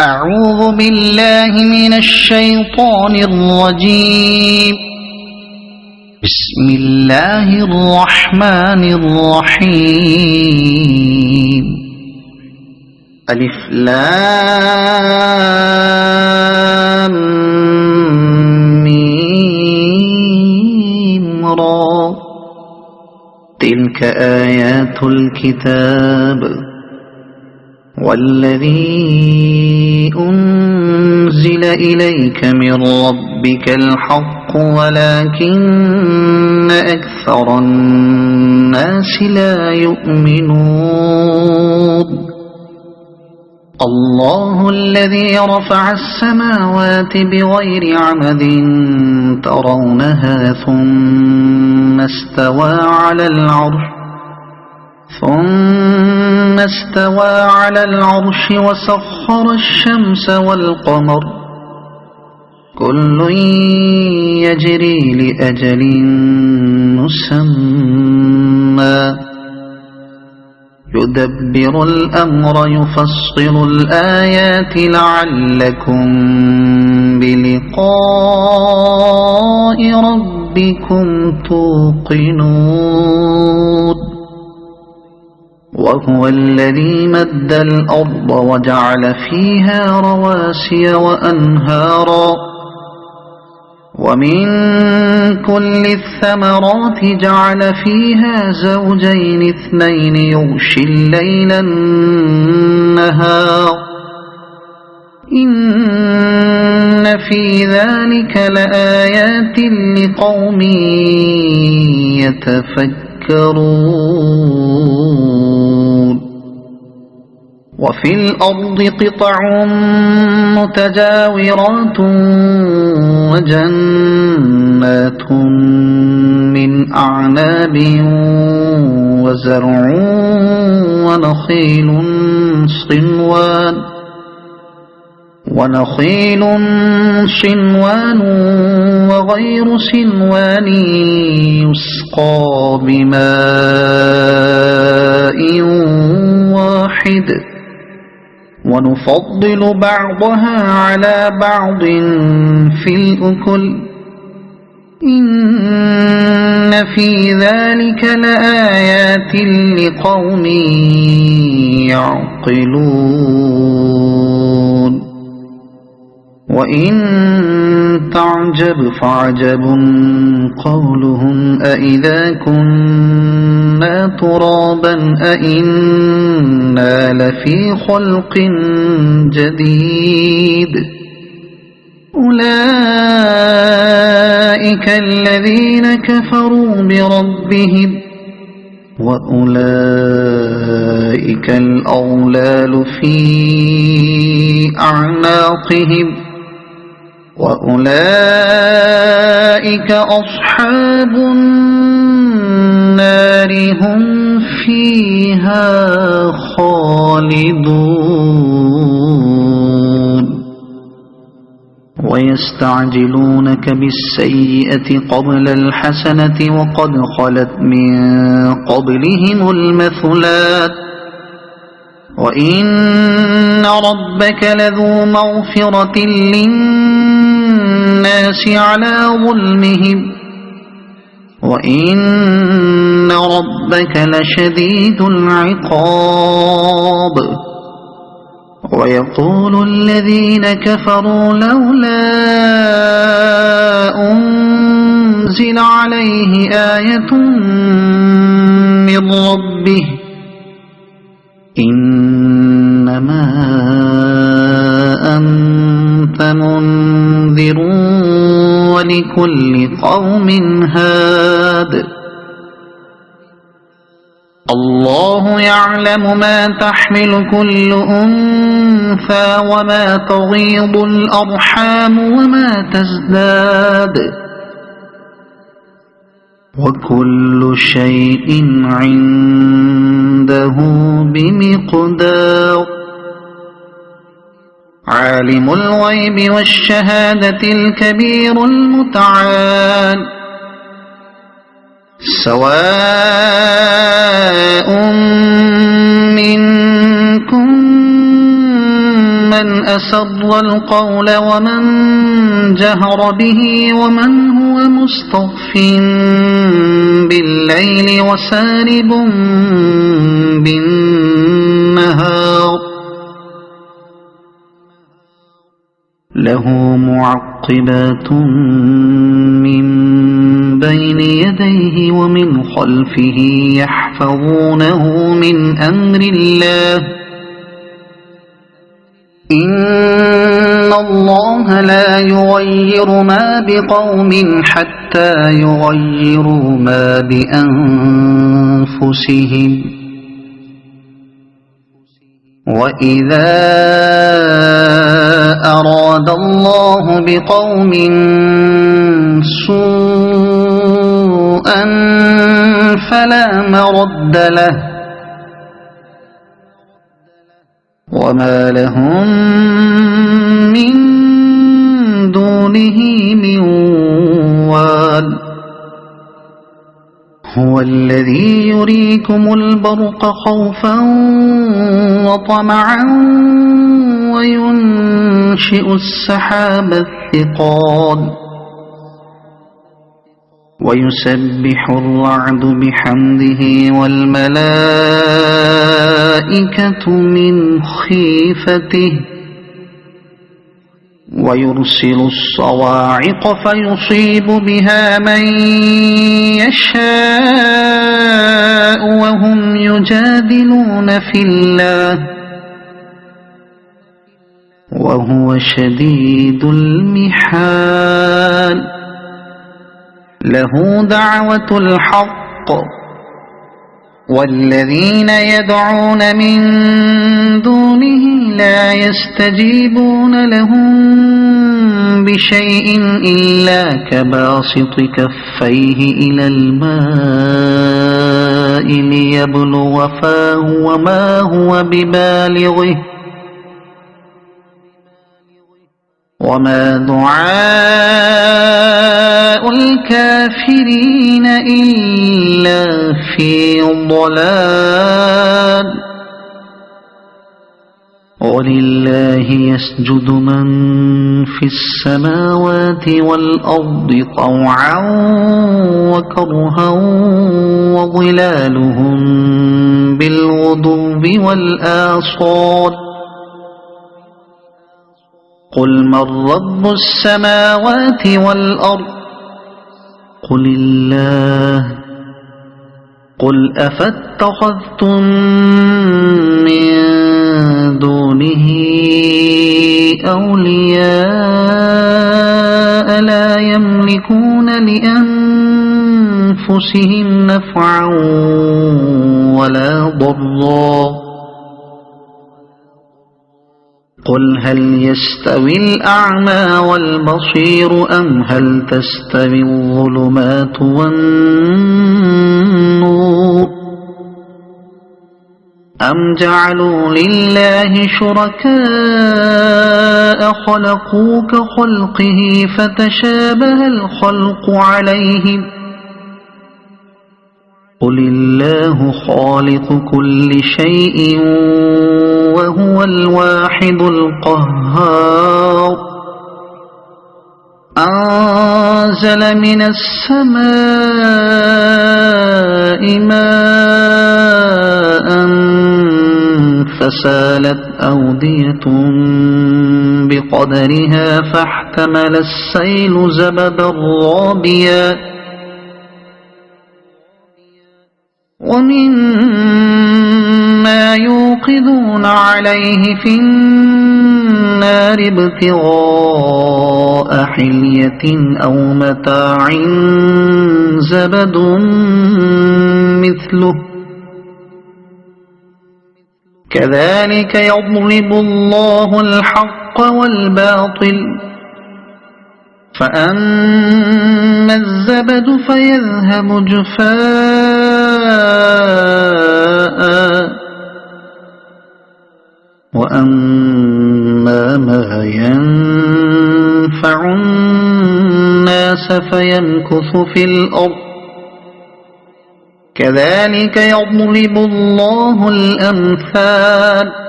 أعوذ بالله من الشيطان الرجيم. بسم الله الرحمن الرحيم. ألف لام ميم را. تلك آيات الكتاب والذي أنزل إليك من ربك الحق ولكن أكثر الناس لا يؤمنون. الله الذي رفع السماوات بغير عمد ترونها ثم استوى على العرش وسخر الشمس والقمر كل يجري لأجل مسمى يدبر الأمر يفصل الآيات لعلكم بلقاء ربكم توقنون. وهو الذي مد الأرض وجعل فيها رواسي وأنهارا ومن كل الثمرات جعل فيها زوجين اثنين يغشي الليل النهار إن في ذلك لآيات لقوم يتفكرون. وفي الأرض قطع متجاورات وجنات من أعناب وزرع ونخيل صنوان وغير صنوان يسقى بماء واحد ونفضل بعضها على بعض في الأكل إن في ذلك لآيات لقوم يعقلون. وإن تعجب فعجب قولهم أإذا كنا ترابا أإنا لفي خلق جديد أولئك الذين كفروا بربهم وأولئك الأغلال في أعناقهم وأولئك أصحاب النار هم فيها خالدون. ويستعجلونك بالسيئة قبل الحسنة وقد خلت من قبلهم المثلات وإن ربك لذو مغفرة للناس على ظلمهم وإن ربك لشديد العقاب. ويقول الذين كفروا لولا أنزل عليه آية من ربه إنما أنت منذر ولكل قوم هاد. الله يعلم ما تحمل كل أنثى وما تغيض الأرحام وما تزداد وكل شيء عنده بمقدار. عالم الغيب والشهادة الكبير المتعال سواء منكم من أسر القول ومن جهر به ومن هو مستخف بالليل وسارب بالنهار له معقبات من بين يديه ومن خلفه يحفظونه من أمر الله إن الله لا يغير ما بقوم حتى يغيروا ما بأنفسهم وإذا أراد الله بقوم سوءا فلا مرد له وما لهم من دونه من وال هو الذي يريكم البرق خوفا وطمعا وينشئ السحاب الثقال ويسبح الرعد بحمده والملائكة من خيفته ويرسل الصواعق فيصيب بها من يشاء وهم يجادلون في الله وهو شديد المحال له دعوة الحق والذين يدعون من دونه لا يستجيبون لهم بشيء إلا كباسط كفيه إلى الماء ليبلغ فاه وما هو ببالغه وما دعاء الكافرين إلا في ضلال ولله يسجد من في السماوات والأرض طوعا وكرها وظلالهم بالغدو والآصال قل من رب السماوات والأرض قل الله قل أفاتخذتم من دونه أولياء لا يملكون لأنفسهم نفعا ولا ضرا قل هل يستوي الأعمى والبصير أم هل تستوي الظلمات والنور أم جعلوا لله شركاء خلقوا كخلقه فتشابه الخلق عليهم قل الله خالق كل شيء وهو الواحد القهار أنزل من السماء ماء فسالت أودية بقدرها فاحتمل السيل زبدا رابيا ومما يوقدون عليه في النار ابتغاء حلية أو متاع زبد مثله كذلك يضرب الله الحق والباطل فأما الزبد فيذهب جفاء وأما ما ينفع الناس فيمكث في الأرض كذلك يضرب الله الأمثال